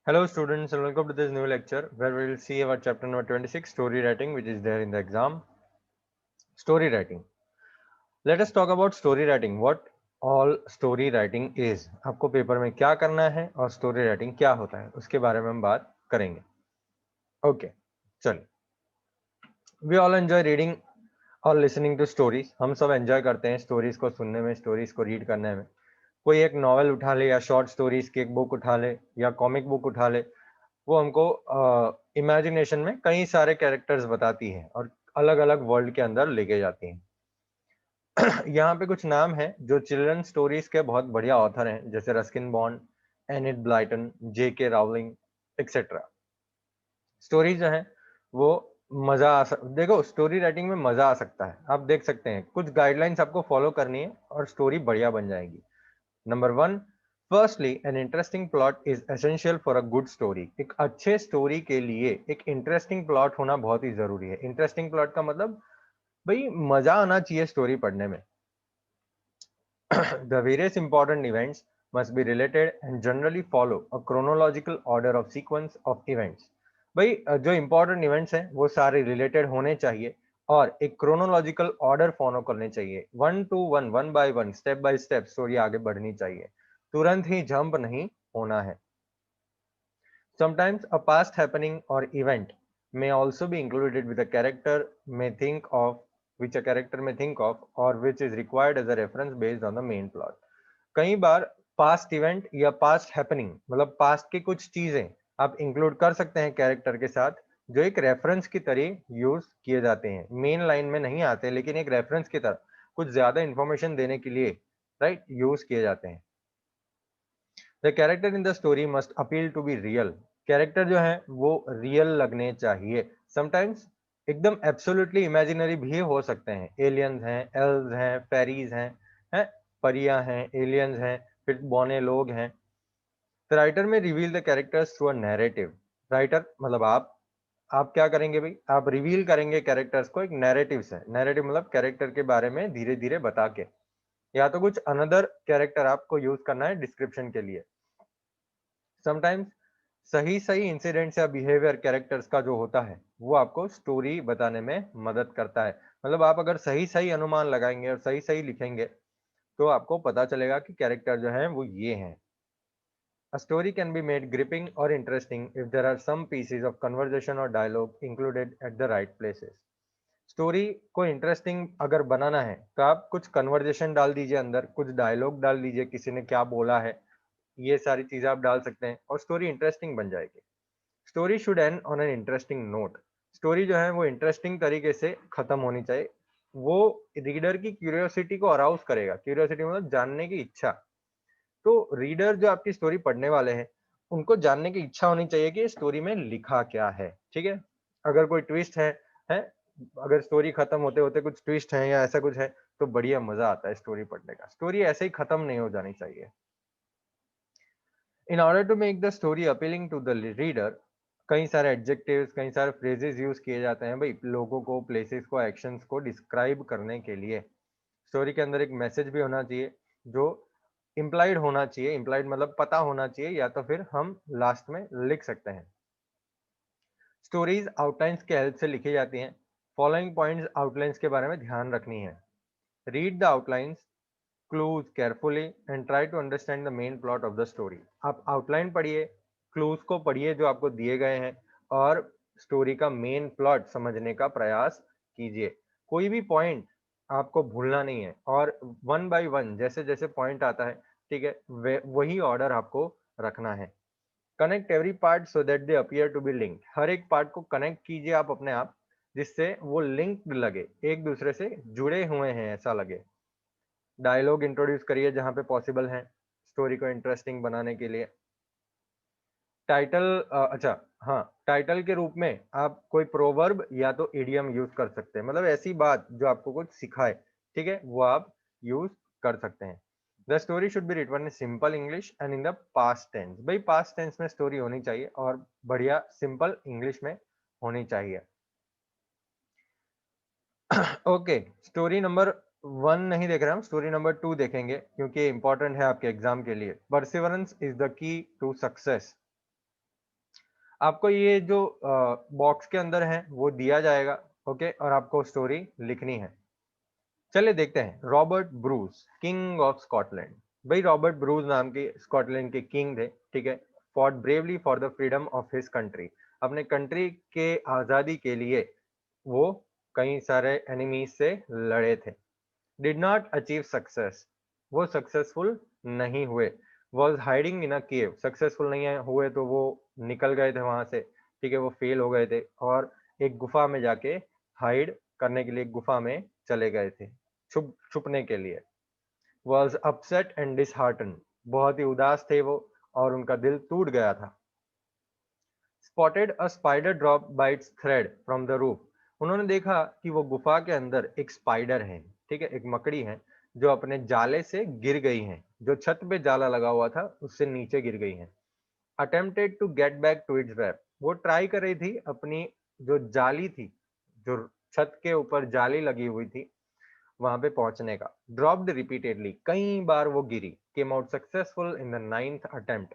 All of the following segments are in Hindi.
Hello students and welcome to this new lecture where we will see about chapter number 26 story writing which is there in the exam. Story writing. Let us talk about story writing. What all story writing is. आपको पेपर में क्या करना है और story writing क्या होता है उसके बारे में हम बात करेंगे. Okay, चलिए. We all enjoy reading और listening to stories. हम सब enjoy करते हैं stories को सुनने में, stories को read करने में. कोई एक नॉवल उठा ले या शॉर्ट स्टोरीज की एक बुक उठा ले या कॉमिक बुक उठा ले, वो हमको इमेजिनेशन में कई सारे कैरेक्टर्स बताती है और अलग अलग वर्ल्ड के अंदर लेके जाती हैं. यहाँ पे कुछ नाम हैं जो चिल्ड्रन स्टोरीज के बहुत बढ़िया ऑथर हैं, जैसे Ruskin bond, unit Blyton, J.K. Rowling etcetera. Stories जो है वो देखो स्टोरी राइटिंग में मजा आ सकता है. आप देख सकते हैं कुछ गाइडलाइंस आपको फॉलो करनी है और स्टोरी बढ़िया बन जाएगी. Number one, firstly an interesting plot is essential for a good story. एक अच्छे स्टोरी के लिए एक इंटरेस्टिंग प्लॉट होना बहुत ही जरूरी है. इंटरेस्टिंग प्लॉट का मतलब भाई मजा आना चाहिए स्टोरी पढ़ने में. The various important events must be related and generally follow a chronological order of sequence of events. भाई जो important events हैं वो सारे related होने चाहिए और एक chronological order follow करने चाहिए. One two one, one by one, step by step story आगे बढ़नी चाहिए. तुरंत ही जंप नहीं होना है. Sometimes a past happening or event may also be included with a character may think of which a character may think of or which is required as a reference based on the main plot. कई बार पास्ट इवेंट या पास्ट हैपनिंग मतलब पास्ट की कुछ चीजें आप इंक्लूड कर सकते हैं कैरेक्टर के साथ, जो एक रेफरेंस की तरह यूज किए जाते हैं. मेन लाइन में नहीं आते लेकिन एक रेफरेंस की तरह कुछ ज्यादा इंफॉर्मेशन देने के लिए राइट यूज किए जाते हैं. The character in the story must appeal to be real. Character जो है वो रियल लगने चाहिए. समटाइम्स एकदम एब्सोल्युटली इमेजिनरी भी हो सकते हैं. एलियंस हैं, एल्व्स हैं, फेरीज हैं, परियां हैं, एलियंस हैं, फिर बौने लोग हैं. द राइटर में reveal the characters through a narrative. Writer मतलब आप क्या करेंगे भाई, आप रिवील करेंगे कैरेक्टर्स को एक नैरेटिव से. नैरेटिव मतलब कैरेक्टर के बारे में धीरे धीरे बता के, या तो कुछ अनदर कैरेक्टर आपको यूज करना है डिस्क्रिप्शन के लिए. समटाइम्स सही सही इंसिडेंट्स या बिहेवियर कैरेक्टर्स का जो होता है वो आपको स्टोरी बताने में मदद करता है. मतलब आप अगर सही सही अनुमान लगाएंगे और सही सही लिखेंगे तो आपको पता चलेगा कि कैरेक्टर जो है वो ये हैं. A story can be made gripping or interesting if there are some pieces of conversation or dialogue included at the right places. Story को इंटरेस्टिंग अगर बनाना है तो आप कुछ कन्वर्जेशन डाल दीजिए, अंदर कुछ डायलॉग डाल दीजिए, किसी ने क्या बोला है, ये सारी चीजें आप डाल सकते हैं और स्टोरी इंटरेस्टिंग बन जाएगी. Story should and on an interesting note. Story जो है वो इंटरेस्टिंग तरीके से खत्म होनी चाहिए. वो रीडर की क्यूरियोसिटी को अराउज करेगा. क्यूरियोसिटी मतलब जानने की इच्छा. तो रीडर जो आपकी स्टोरी पढ़ने वाले हैं उनको जानने की इच्छा होनी चाहिए कि स्टोरी में लिखा क्या है. ठीक है, अगर कोई ट्विस्ट है, अगर स्टोरी खत्म होते होते कुछ ट्विस्ट है या ऐसा कुछ है तो बढ़िया मजा आता है स्टोरी पढ़ने का. स्टोरी ऐसे ही खत्म नहीं हो जानी चाहिए. In order to make the story appealing to the reader, कई सारे एडजेक्टिव्स, कई सारे फ्रेजेस यूज किए जाते हैं भाई लोगों को, प्लेसेस को, एक्शंस को डिस्क्राइब करने के लिए. स्टोरी के अंदर एक मैसेज भी होना चाहिए जो इम्प्लाइड होना चाहिए. इम्प्लाइड मतलब पता होना चाहिए, या तो फिर हम लास्ट में लिख सकते हैं. स्टोरीज आउटलाइंस के हेल्प से लिखी जाती हैं. फॉलोइंग पॉइंट्स आउटलाइंस के बारे में ध्यान रखनी है. Read the outlines clues carefully and try to understand the main plot of the story. आप आउटलाइन पढ़िए, क्लूज को पढ़िए जो आपको दिए गए हैं और स्टोरी का मेन प्लॉट समझने का प्रयास कीजिए. कोई भी पॉइंट आपको भूलना नहीं है और वन बाय वन जैसे जैसे पॉइंट आता है, ठीक है, वही ऑर्डर आपको रखना है. Connect every part so that they appear to be linked. हर एक पार्ट को कनेक्ट कीजिए आप अपने आप, जिससे वो लिंक्ड लगे, एक दूसरे से जुड़े हुए हैं ऐसा लगे. डायलॉग इंट्रोड्यूस करिए जहां पे पॉसिबल है स्टोरी को इंटरेस्टिंग बनाने के लिए. टाइटल, अच्छा, हाँ, टाइटल के रूप में आप कोई प्रोवर्ब या तो इडियम यूज कर सकते हैं. मतलब ऐसी बात जो आपको कुछ सिखाए, ठीक है, वो आप यूज कर सकते हैं. The story should be written in simple English and in the past tense. भाई पास्ट टेंस में स्टोरी होनी चाहिए और बढ़िया सिंपल इंग्लिश में होनी चाहिए. ओके, स्टोरी नंबर 1 नहीं देख रहे हम, स्टोरी नंबर 2 देखेंगे क्योंकि ये इंपॉर्टेंट है आपके एग्जाम के लिए. Perseverance is the key to success. आपको ये जो बॉक्स के अंदर है वो दिया जाएगा, ओके, और आपको स्टोरी लिखनी है। चलिए देखते हैं, Robert Bruce, king of Scotland. भाई रॉबर्ट ब्रूस नाम के स्कॉटलैंड के किंग थे, ठीक है। Fought bravely for the freedom of his country, अपने कंट्री के आजादी के लिए वो कई सारे एनिमीज से लड़े थे। डिड नॉट अचीव सक्सेस, वो सक्सेसफुल नहीं हुए। Was hiding in a cave, successful नहीं हुए तो वो निकल गए थे वहां से, ठीक है, वो फेल हो गए थे और एक गुफा में जाके हाइड करने के लिए एक गुफा में चले गए थे, छुपने के लिए। वॉज अपसेट एंड डिसहार्टन, बहुत ही उदास थे वो और उनका दिल टूट गया था। Spotted a spider drop by its thread from the roof, उन्होंने देखा कि वो गुफा के अंदर एक स्पाइडर है, ठीक है, एक मकड़ी है जो अपने जाले से गिर गई है, जो छत पे जाला लगा हुआ था उससे नीचे गिर गई है। Attempted to get back to its web, वो ट्राई कर रही थी अपनी जो जाली थी, जो छत के ऊपर जाली लगी हुई थी वहां पे पहुंचने का। ड्रॉप्ड रिपीटेडली, कई बार वो गिरी। Came out successful in the ninth attempt,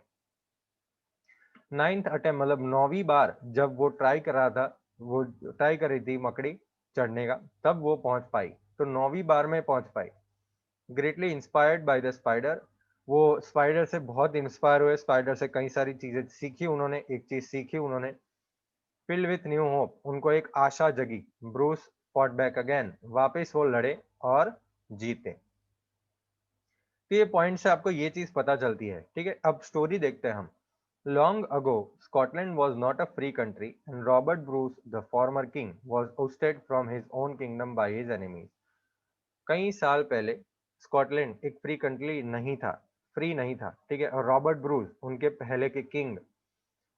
ninth attempt मतलब 9वीं बार जब वो ट्राई कर रहा था, वो ट्राई कर रही थी मकड़ी चढ़ने का, तब वो पहुंच पाई, तो 9वीं बार में पहुंच पाई। Greatly inspired by the spider, वो स्पाइडर से बहुत इंस्पायर हुए, स्पाइडर से कई सारी चीजें सीखी उन्होंने, एक चीज सीखी उन्होंने। फिल्ड विथ न्यू होप, उनको एक आशा जगी। ब्रूस फॉट बैक अगेन, वापस वो लड़े और जीते। तो ये पॉइंट से आपको ये चीज पता चलती है, ठीक है। अब स्टोरी देखते हैं हम। Long ago Scotland was not a free country and Robert Bruce the former king was ousted from his own kingdom by his enemies। कई साल पहले स्कॉटलैंड एक फ्री कंट्री नहीं था, फ्री नहीं था, ठीक है, और रॉबर्ट ब्रूस उनके पहले के किंग,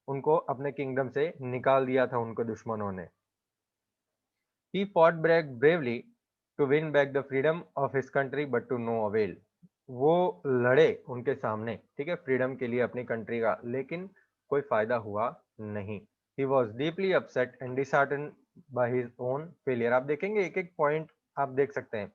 उनको अपने किंगडम से निकाल दिया था उनको दुश्मनों ने। He fought back bravely to win back the freedom of his country but to no avail। वो लड़े उनके सामने, ठीक है, फ्रीडम के लिए अपनी कंट्री का, लेकिन कोई फायदा हुआ नहीं। He was deeply upset and disheartened by his own failure। आप देखेंगे एक एक पॉइंट आप देख सकते हैं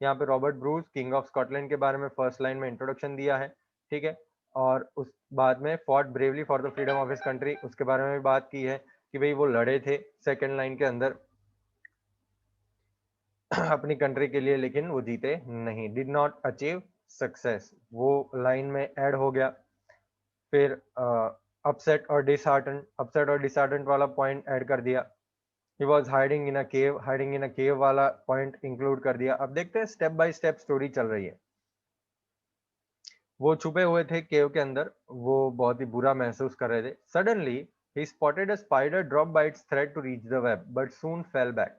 यहाँ पे। Robert Bruce king of Scotland के बारे में फर्स्ट लाइन में इंट्रोडक्शन दिया है, ठीक है, और उस बाद में fought bravely for the freedom of his country, उसके बारे में भी बात की है कि भाई वो लड़े थे सेकेंड लाइन के अंदर अपनी कंट्री के लिए, लेकिन वो जीते नहीं। डिड नॉट अचीव सक्सेस, वो लाइन में ऐड हो गया। फिर अपसेट और डिसहार्टन वाला पॉइंट ऐड कर दिया। He was hiding in a cave, hiding in a cave वाला पॉइंट इंक्लूड कर दिया। अब देखते हैं स्टेप बाय स्टेप स्टोरी चल रही है। वो छुपे हुए थे केव के अंदर, वो बहुत ही बुरा महसूस कर रहे थे। सडनली ही spotted a spider drop by its thread to reach the web but soon fell back.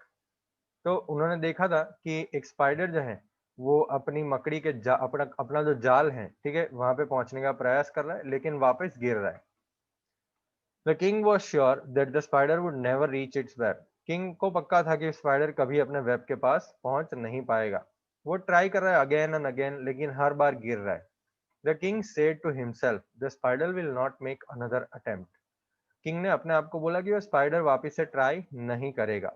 तो उन्होंने देखा था कि एक स्पाइडर जो है वो अपनी मकड़ी के अपना अपना जो जाल है, ठीक है, वहां पे पहुंचने का प्रयास कर रहा है लेकिन वापस गिर रहा है। The king was sure that the spider would never reach its web. King को पक्का था कि स्पाइडर कभी अपने वेब के पास पहुंच नहीं पाएगा। वो ट्राई कर रहा है अगेन एंड अगेन, लेकिन हर बार गिर रहा है। The king said to himself the spider will not make another attempt. King ने अपने आप को बोला कि वो स्पाइडर वापस से ट्राई नहीं करेगा।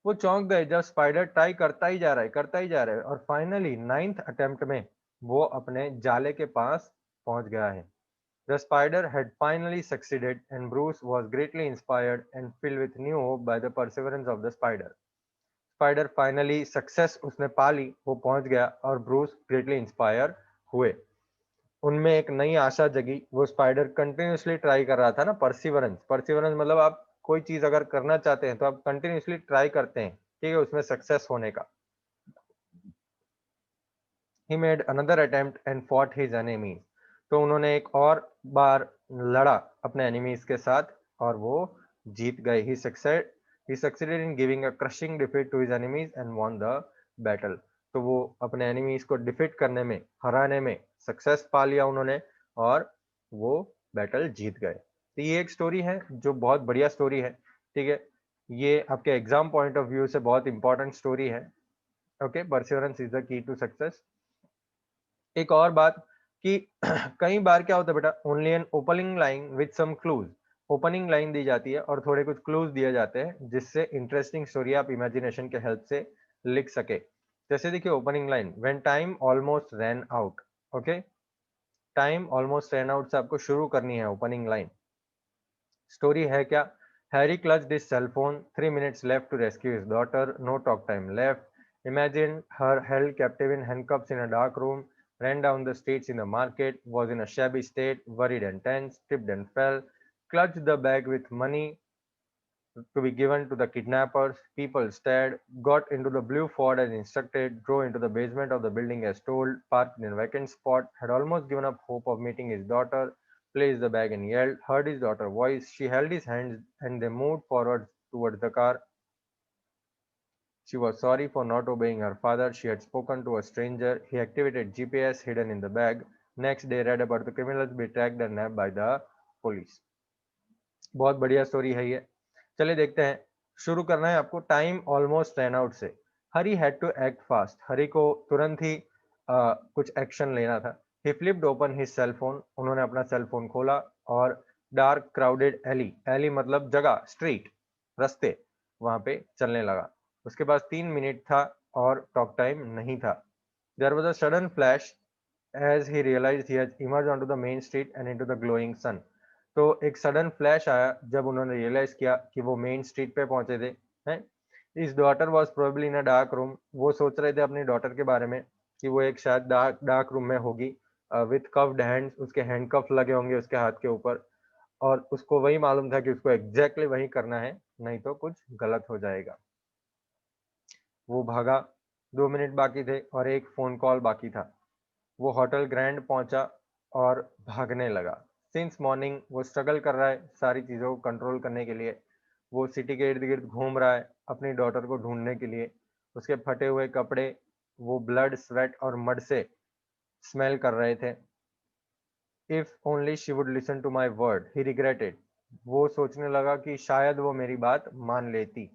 वो चौंक गए जब स्पाइडर ट्राई करता ही जा रहा है, करता ही जा रहा है, और फाइनली नाइन्थ अटेम्प्ट में वो अपने जाले के पास पहुंच गया है। The spider had finally succeeded and Bruce was greatly inspired and filled with new hope by the perseverance of the spider। Spider finally success उसने पा ली, वो पहुंच गया और ब्रूस ग्रेटली इंस्पायर हुए। उनमें एक नई आशा जगी। वो स्पाइडर कंटिन्यूसली ट्राई कर रहा था ना, परसिवरेंस, परसिवरेंस मतलब आप कोई चीज अगर करना चाहते हैं तो आप कंटिन्यूसली ट्राई करते हैं, ठीक है, उसमें सक्सेस होने का। He made another attempt and fought his enemies. तो उन्होंने एक और बार लड़ा अपने एनिमीज के साथ और वो जीत गए। He succeeded in giving a crushing defeat to his enemies and won the battle. तो वो अपने एनिमीज को डिफीट करने में, हराने में सक्सेस पा लिया उन्होंने और वो बैटल जीत गए। तो ये एक स्टोरी है जो बहुत बढ़िया स्टोरी है, ठीक है। ये आपके एग्जाम पॉइंट ऑफ व्यू से बहुत इंपॉर्टेंट स्टोरी है। Okay, perseverance is the key to success. एक और बात कि कई बार क्या होता है बेटा, only an opening line with some clues. Opening line दी जाती है और थोड़े कुछ क्लूज दिए जाते हैं जिससे इंटरेस्टिंग स्टोरी आप इमेजिनेशन के हेल्प से लिख सके। जैसे देखिए opening line, when time almost ran out. Okay, time almost ran out से आपको शुरू करनी है ओपनिंग लाइन। स्टोरी है क्या? Harry clutched his cell phone, 3 minutes left to rescue his daughter, no talk time left. Imagine her held captive in handcuffs in a dark room, ran down the streets in the market, was in a shabby state, worried and tense, tripped and fell, clutched the bag with money to be given to the kidnappers. People stared, got into the blue Ford as instructed, drove into the basement of the building as told, parked in a vacant spot, had almost given up hope of meeting his daughter, placed the bag and yelled, heard his daughter's voice. She held his hands and they moved forward towards the car. She was sorry for not obeying her father. She had spoken to a stranger. He activated GPS hidden in the bag. Next day, read about the criminals be tracked and nabbed by the police. बहुत बढ़िया स्टोरी है ये। चलिए देखते हैं। शुरू करना है आपको टाइम ऑलमोस्ट रन आउट से। Harry had to act fast. Harry को तुरंत ही कुछ एक्शन लेना था। He flipped open his cell phone. उन्होंने अपना सेल फोन खोला और डार्क क्राउडेड एली, एली मतलब जगह, स्ट्रीट, रास्ते, वहां पे चलने लगा। उसके पास 3 मिनट था और टॉक टाइम नहीं था। There was a sudden flash as he realized he had emerged onto the main street and into the glowing sun. तो एक सडन फ्लैश आया जब उन्होंने रियलाइज किया कि वो मेन स्ट्रीट पे पहुंचे थे। हैं? इस daughter was probably in a dark room. वो सोच रहे थे अपनी डॉटर के बारे में कि वो एक शायद डार्क रूम में होगी, विथ कव्ड हैंड्स, उसके हैंडकफ लगे होंगे उसके हाथ के ऊपर, और उसको वही मालूम था कि उसको एग्जैक्टली वही करना है, नहीं तो कुछ गलत हो जाएगा। वो भागा। 2 मिनट बाकी थे और एक फोन कॉल बाकी था। वो होटल ग्रैंड पहुंचा और भागने लगा। सिंस मॉर्निंग वो स्ट्रगल कर रहा है सारी चीज़ों को कंट्रोल करने के लिए। वो सिटी के इर्द गिर्द घूम रहा है अपनी डॉटर को ढूंढने के लिए। उसके फटे हुए कपड़े वो ब्लड, स्वेट और मड से स्मेल कर रहे थे। If only she would listen to my word, he regretted. वो सोचने लगा कि शायद वो मेरी बात मान लेती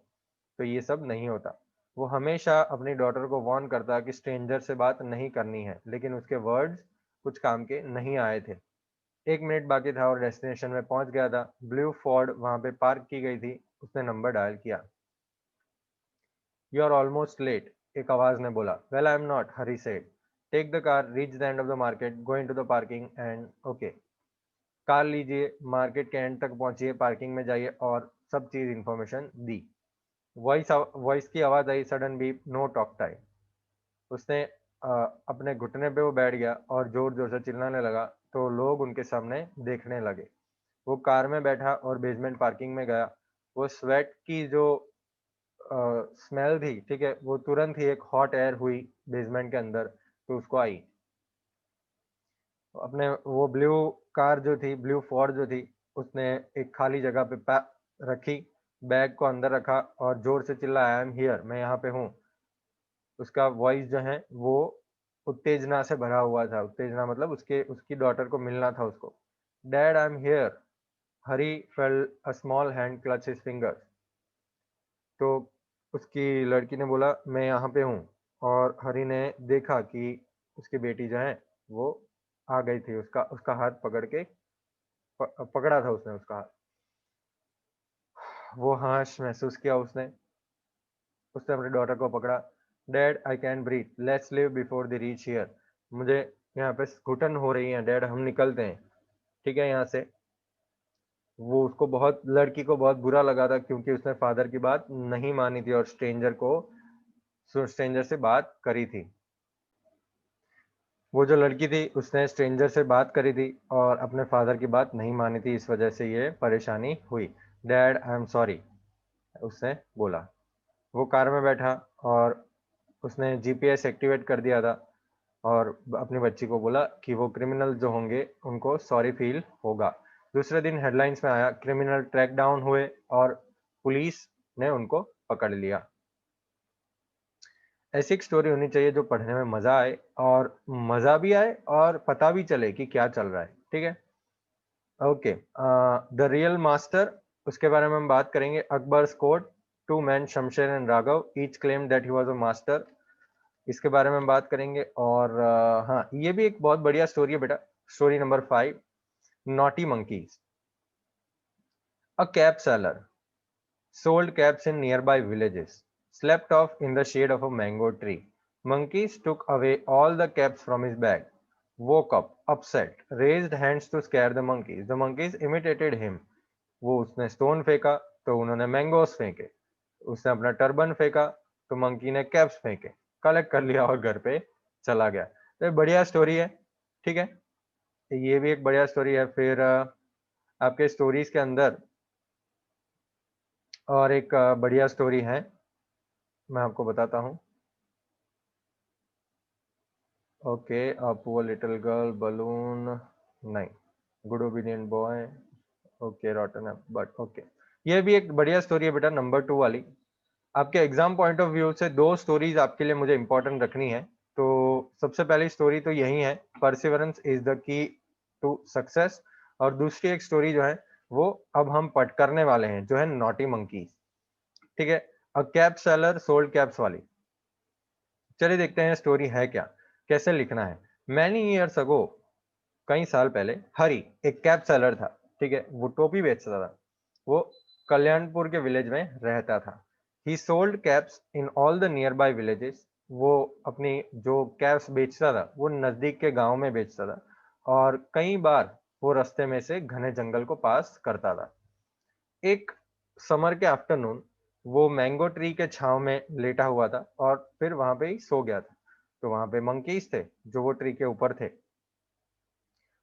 तो ये सब नहीं होता। वो हमेशा अपनी डॉटर को वार्न करता कि स्ट्रेंजर से बात नहीं करनी है, लेकिन उसके वर्ड्स कुछ काम के नहीं आए थे। 1 मिनट बाकी था और डेस्टिनेशन में पहुंच गया था। ब्लू फोर्ड वहां पे पार्क की गई थी। उसने नंबर डायल किया। यू आर ऑलमोस्ट लेट, एक आवाज ने बोला। Well I am not, Hari said. Take the car, reach the end of the market, go into the parking and okay. Car लीजिए, मार्केट के एंड तक पहुंचिए, पार्किंग में जाइए और सब चीज इंफॉर्मेशन दी। वॉइस की आवाज आई, sudden beep, no talk time. उसने अपने घुटने पे वो बैठ गया और जोर जोर से चिल्लाने लगा तो लोग उनके सामने देखने लगे। वो कार में बैठा और बेसमेंट पार्किंग में गया। वो स्वेट की जो स्मेल थी, ठीक है, वो तुरंत ही एक हॉट एयर हुई बेसमेंट के अंदर, तो उसको आई। अपने वो ब्लू कार जो थी, ब्लू फोर्ड जो थी, उसने एक खाली जगह पे रखी, बैग को अंदर रखा और जोर से चिल्लाया, आई एम हियर, मैं यहाँ पे हूँ। उसका वॉइस जो है वो उत्तेजना से भरा हुआ था। उत्तेजना मतलब उसके उसकी डॉटर को मिलना था उसको। Dad I am here. Hari felt a small hand clutch his fingers. तो उसकी लड़की ने बोला मैं यहाँ पे हूँ, और हरी ने देखा कि उसकी बेटी जो है वो आ गई थी। उसका उसका हाथ पकड़ के पकड़ा था उसने उसका हाथ। वो हाश महसूस किया उसने। उसने अपनी डॉटर को पकड़ा। Dad I can breathe, let's leave before the reach here. मुझे यहाँ पे घुटन हो रही है डैड, हम निकलते हैं, ठीक है, यहाँ से। वो उसको बहुत, लड़की को बहुत बुरा लगा था क्योंकि उसने फादर की बात नहीं मानी थी और स्ट्रेंजर से बात करी थी। वो जो लड़की थी उसने स्ट्रेंजर से बात करी थी और अपने फादर की बात नहीं मानी थी, इस वजह से ये परेशानी हुई। डैड आई एम सॉरी, उसने बोला। वो कार में बैठा और उसने जीपीएस एक्टिवेट कर दिया था और अपनी बच्ची को बोला कि वो क्रिमिनल जो होंगे उनको सॉरी फील होगा। दूसरे दिन हेडलाइंस में आया, क्रिमिनल ट्रैक डाउन हुए और पुलिस ने उनको पकड़ लिया। ऐसी एक स्टोरी होनी चाहिए जो पढ़ने में मजा आए, और मजा भी आए और पता भी चले कि क्या चल रहा है, ठीक है। ओके, द रियल मास्टर, उसके बारे में हम बात करेंगे। Akbar court, two man Shamsher and Raghav each claim that he was a master, इसके बारे में हम बात करेंगे। और हाँ, ये भी एक बहुत बढ़िया स्टोरी है बेटा। Story number 5, naughty monkeys. A cap seller sold caps in nearby villages, slept off in the shade of a mango tree. Monkeys took away all the caps from his bag, woke up, upset, raised hands to scare the monkeys. The monkeys imitated him. वो उसने स्टोन फेंका तो उन्होंने मैंगोस फेंके, उसने अपना टर्बन फेंका तो मंकी ने कैप्स फेंके, कलेक्ट कर लिया और घर पे चला गया। तो ये बढ़िया स्टोरी है, ठीक है, ये भी एक बढ़िया स्टोरी है। फिर आपके स्टोरीज के अंदर और एक बढ़िया स्टोरी है, मैं आपको बताता हूँ। Okay, poor little girl, balloon, नहीं, good obedient boy, okay, rotten but okay, ये भी एक बढ़िया स्टोरी है बेटा, नंबर 2 वाली। आपके एग्जाम पॉइंट ऑफ व्यू से 2 स्टोरीज आपके लिए मुझे इंपॉर्टेंट रखनी है। तो सबसे पहली स्टोरी तो यही है, perseverance is the key to success, और दूसरी एक स्टोरी जो है वो अब हम पढ़ करने वाले हैं, जो है नॉटी मंकीज, ठीक है, a cap seller sold caps वाली। चलिए देखते हैं स्टोरी है क्या, कैसे लिखना है। मैनी ईयर्स अगो, कई साल पहले, हरी एक कैप सेलर था, ठीक है, वो टोपी बेचता था। वो कल्याणपुर के विलेज में रहता था। ही sold caps in all the near by villages, वो अपनी जो कैप्स बेचता था वो नजदीक के गांव में बेचता था, और कई बार वो रास्ते में से घने जंगल को पास करता था। एक समर के आफ्टरनून वो मैंगो ट्री के छांव में लेटा हुआ था और फिर वहां पे ही सो गया था। तो वहां पे मंकीज थे जो वो ट्री के ऊपर थे।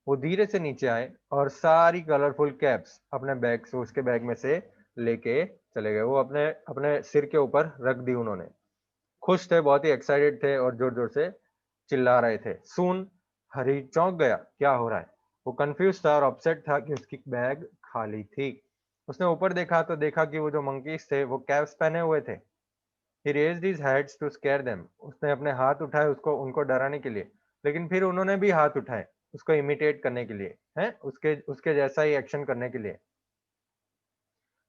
वो धीरे से नीचे आए और सारी कलरफुल कैप्स अपने बैग से, उसके बैग में से लेके चले गए। वो अपने अपने सिर के ऊपर रख दी उन्होंने। खुश थे, बहुत ही एक्साइटेड थे और जोर जोर से चिल्ला रहे थे। सून हरी चौंक गया, क्या हो रहा है। वो कंफ्यूज था और अपसेट था कि उसकी बैग खाली थी। उसने ऊपर देखा तो देखा कि वो जो मंकीज थे वो कैप्स पहने हुए थे। He raised his hands to scare them, उसने अपने हाथ उठाए उसको, उनको डराने के लिए, लेकिन फिर उन्होंने भी हाथ उठाए उसको इमिटेट करने के लिए, हैं, उसके उसके जैसा ही एक्शन करने के लिए।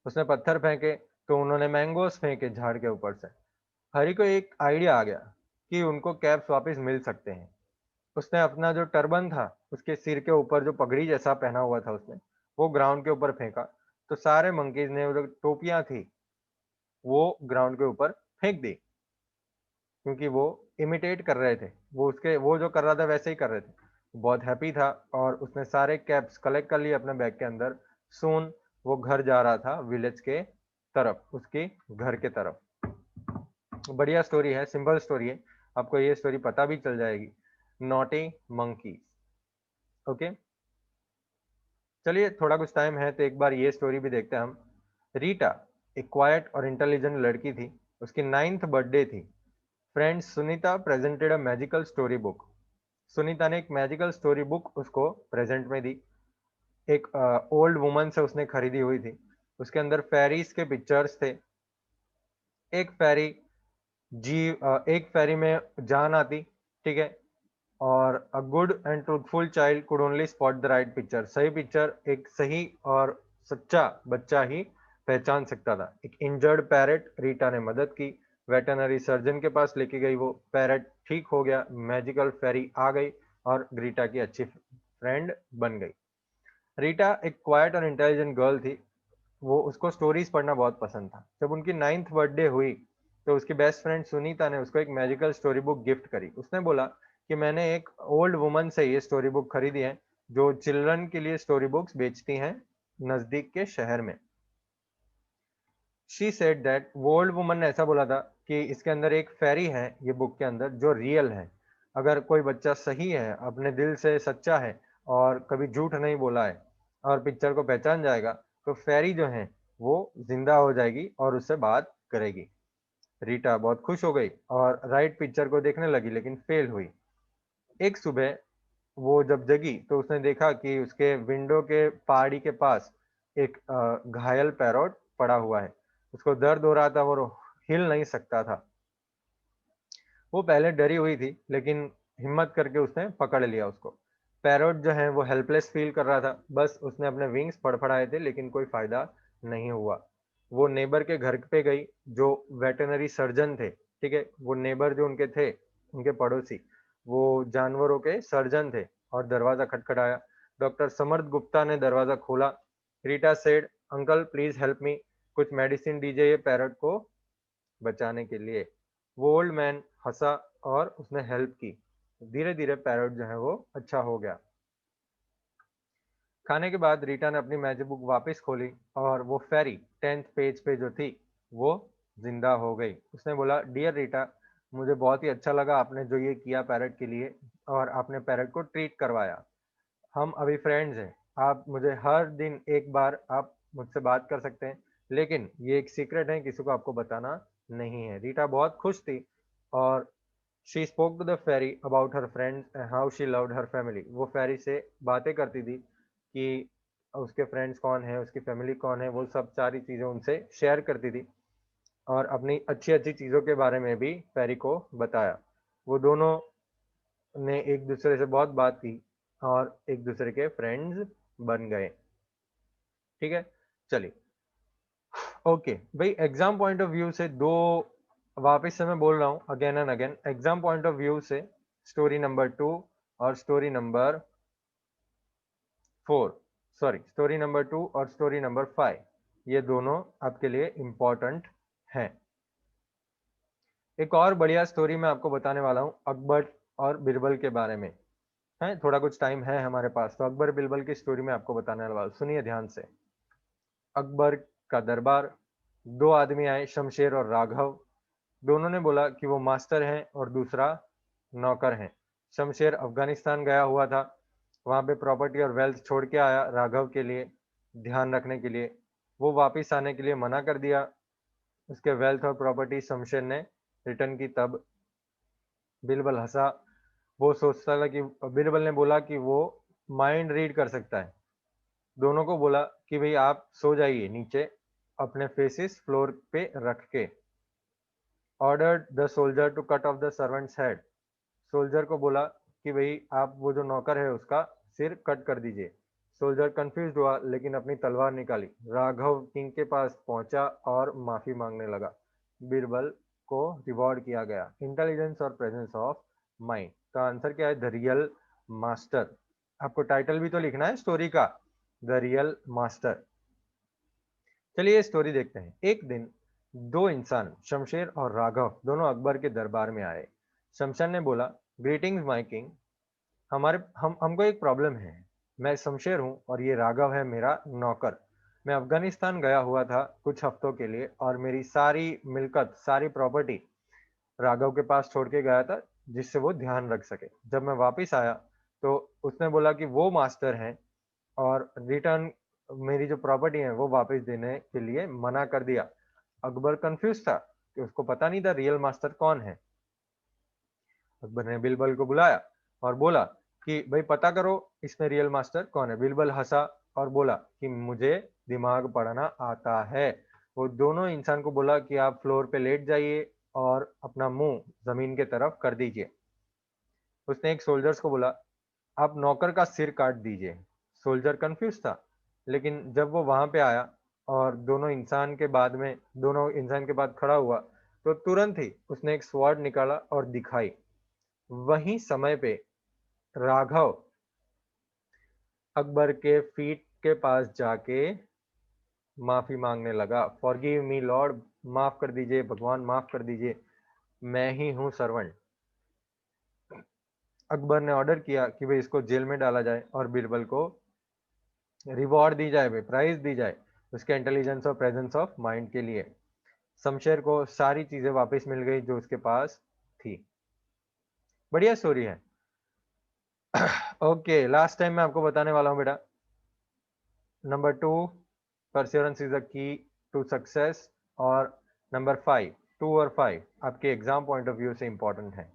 उसने पत्थर फेंके तो उन्होंने मैंगोस फेंके झाड़ के ऊपर से। हरी को एक आइडिया आ गया कि उनको कैप्स वापस मिल सकते हैं। उसने अपना जो टर्बन था, उसके सिर के ऊपर जो पगड़ी जैसा पहना हुआ था उसने, वो ग्राउंड के ऊपर फेंका। तो सारे मंकीज ने वो जो टोपियां थी वो ग्राउंड के ऊपर फेंक दी, क्योंकि वो इमिटेट कर रहे थे, वो उसके वो जो कर रहा था वैसे ही कर रहे थे। वो बहुत हैप्पी था और उसने सारे कैप्स कलेक्ट कर लिए अपने बैग के अंदर। सून वो घर जा रहा था विलेज के तरफ, उसके घर के तरफ। बढ़िया स्टोरी है, सिंपल स्टोरी है, आपको ये स्टोरी पता भी चल जाएगी। Naughty monkey, okay. चलिए थोड़ा कुछ टाइम है तो एक बार ये स्टोरी भी देखते हैं हम। रीटा एक क्वाइट और इंटेलिजेंट लड़की थी, उसकी 9th बर्थडे थी। Friends Sunita presented a magical story book, Sunita ने एक मैजिकल स्टोरी बुक उसको प्रेजेंट में दी। एक ओल्ड वुमन से उसने खरीदी हुई थी। उसके अंदर फेरीज के पिक्चर्स थे। एक फेरी एक फेरी में जान आती, ठीक है, और a good and truthful child could only spot the right picture, सही पिक्चर एक सही और सच्चा बच्चा ही पहचान सकता था। एक इंजर्ड पैरेट, रीटा ने मदद की, वेटरनरी सर्जन के पास लेके गई, वो पैरेट ठीक हो गया, मैजिकल फेरी आ गई और रीटा की अच्छी फ्रेंड बन गई। रीटा एक क्वाइट और इंटेलिजेंट गर्ल थी। वो उसको स्टोरीज पढ़ना बहुत पसंद था। जब उनकी 9th बर्थडे हुई तो उसकी बेस्ट फ्रेंड सुनीता ने उसको एक मैजिकल स्टोरी बुक गिफ्ट करी। उसने बोला कि मैंने एक ओल्ड वुमन से ये स्टोरी बुक खरीदी है जो चिल्ड्रन के लिए स्टोरी बुक्स बेचती हैं नजदीक के शहर में। शी सेड दैट, वो ओल्ड वुमन ने ऐसा बोला था कि इसके अंदर एक फेरी है ये बुक के अंदर जो रियल है। अगर कोई बच्चा सही है, अपने दिल से सच्चा है और कभी झूठ नहीं बोला है और पिक्चर को पहचान जाएगा, तो फेरी जो है वो जिंदा हो जाएगी और उससे बात करेगी। रीटा बहुत खुश हो गई और राइट पिक्चर को देखने लगी, लेकिन फेल हुई। एक सुबह वो जब जगी तो उसने देखा कि उसके विंडो के पहाड़ी के पास एक घायल पैरोट पड़ा हुआ है। उसको दर्द हो रहा था, वो हिल नहीं सकता था। वो पहले डरी हुई थी, लेकिन हिम्मत करके उसने पकड़ लिया उसको। पैरोट जो है वो हेल्पलेस फील कर रहा था, बस उसने अपने विंग्स फड़फड़ाए थे लेकिन कोई फायदा नहीं हुआ। वो नेबर के घर पे गई जो वेटरनरी सर्जन थे, ठीक है, वो नेबर जो उनके थे, उनके पड़ोसी, वो जानवरों के सर्जन थे, और दरवाजा खटखटाया। डॉक्टर समर्थ गुप्ता ने दरवाजा खोला। Rita said, uncle please help me, कुछ मेडिसिन दीजिए ये पैरट को बचाने के लिए। वो ओल्ड मैन हंसा और उसने हेल्प की। धीरे धीरे पैरट जो है वो अच्छा हो गया। खाने के बाद रीटा ने अपनी मैजिक बुक वापस खोली और वो फेरी 10th पेज पे जो थी वो जिंदा हो गई। उसने बोला, डियर रीटा, मुझे बहुत ही अच्छा लगा आपने जो ये किया पैरट के लिए, और आपने पैरट को ट्रीट करवाया। हम अभी फ्रेंड्स हैं। आप मुझे हर दिन एक बार आप मुझसे बात कर सकते हैं, लेकिन ये एक सीक्रेट है, किसी को आपको बताना नहीं है। रीटा बहुत खुश थी और she spoke to the fairy about her friends and how she loved her family. वो फेरी से बातें करती थी कि उसके फ्रेंड्स कौन है, उसकी फैमिली कौन है, वो सब सारी चीज़ें उनसे शेयर करती थी और अपनी अच्छी अच्छी चीज़ों के बारे में भी फेरी को बताया। वो दोनों ने एक दूसरे से बहुत बात की और एक दूसरे के फ्रेंड्स बन गए। ठीक है, चलिए। ओके भाई, एग्जाम पॉइंट ऑफ व्यू से दो, वापस से मैं बोल रहा हूँ again and again, exam point of view से स्टोरी नंबर 2 और story number 4, sorry story number 2 और स्टोरी नंबर 5, ये दोनों आपके लिए इंपॉर्टेंट हैं। एक और बढ़िया स्टोरी मैं आपको बताने वाला हूँ अकबर और बिरबल के बारे में। है, थोड़ा कुछ टाइम है हमारे पास, तो अकबर बिरबल की स्टोरी में आपको बताने वाला हूँ, सुनिए ध्यान से। अकबर का दरबार, दो आदमी आए, शमशेर और राघव। दोनों ने बोला कि वो मास्टर हैं और दूसरा नौकर हैं। शमशेर अफगानिस्तान गया हुआ था, वहां पे प्रॉपर्टी और वेल्थ छोड़ के आया राघव के लिए ध्यान रखने के लिए। वो वापस आने के लिए मना कर दिया। उसके वेल्थ और प्रॉपर्टी शमशेर ने रिटर्न की, तब बिरबल हंसा। वो सोचता था कि बिरबल ने बोला कि वो माइंड रीड कर सकता है। दोनों को बोला कि भाई आप सो जाइए नीचे, अपने फेसेस फ्लोर पे रख के। Ordered the soldier to cut off the servant's head. Soldier को बोला कि भाई आप वो जो नौकर है उसका सिर कट कर दीजिए। सोल्जर कंफ्यूज हुआ लेकिन अपनी तलवार निकाली। राघव किंग के पास पहुंचा और माफी मांगने लगा। बीरबल को रिवॉर्ड किया गया इंटेलिजेंस और प्रेजेंस ऑफ माइंड। का आंसर क्या है? The real master. आपको टाइटल भी तो लिखना है स्टोरी का, द रियल मास्टर। चलिए स्टोरी देखते हैं। एक दिन दो इंसान, शमशेर और राघव, दोनों अकबर के दरबार में आए। शमशेर ने बोला, ग्रीटिंग्स माय किंग, हमारे हमको एक प्रॉब्लम है। मैं शमशेर हूँ और ये राघव है मेरा नौकर। मैं अफगानिस्तान गया हुआ था कुछ हफ्तों के लिए और मेरी सारी मिलकत, सारी प्रॉपर्टी राघव के पास छोड़ के गया था जिससे वो ध्यान रख सके। जब मैं वापस आया तो उसने बोला कि वो मास्टर हैं और रिटर्न मेरी जो प्रॉपर्टी है वो वापस देने के लिए मना कर दिया। अकबर कंफ्यूज था कि उसको पता नहीं था रियल मास्टर कौन है। अकबर ने बिरबल को बुलाया और बोला कि भाई पता करो इसमें रियल मास्टर कौन है। बिरबल हंसा और बोला कि मुझे दिमाग पढ़ना आता है। वो दोनों इंसान को बोला कि आप फ्लोर पे लेट जाइए और अपना मुंह जमीन के तरफ कर दीजिए। उसने एक सोल्जर्स को बोला, आप नौकर का सिर काट दीजिए। सोल्जर कंफ्यूज था, लेकिन जब वो वहां पे आया और दोनों इंसान के बाद खड़ा हुआ तो तुरंत ही उसने एक स्वॉर्ड निकाला और दिखाई। वही समय पे राघव अकबर के फीट के पास जाके माफी मांगने लगा। फॉरगिव मी लॉर्ड, माफ कर दीजिए भगवान, माफ कर दीजिए, मैं ही हूँ सर्वेंट। अकबर ने ऑर्डर किया कि भाई इसको जेल में डाला जाए और बीरबल को रिवॉर्ड दी जाए, प्राइज दी जाए उसके इंटेलिजेंस और प्रेजेंस ऑफ माइंड के लिए। शमशेर को सारी चीजें वापस मिल गई जो उसके पास थी। बढ़िया स्टोरी है। ओके, लास्ट टाइम मैं आपको बताने वाला हूं बेटा, number 2, perseverance is the key to success, और नंबर 5, 2 और 5 आपके एग्जाम पॉइंट ऑफ व्यू से इंपॉर्टेंट है।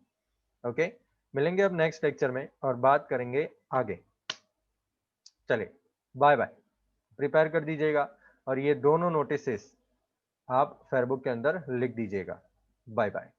ओके, मिलेंगे अब नेक्स्ट लेक्चर में और बात करेंगे आगे। चलिए, बाय बाय। प्रिपेयर कर दीजिएगा और ये दोनों नोटिसेस आप फेयरबुक के अंदर लिख दीजिएगा। Bye bye.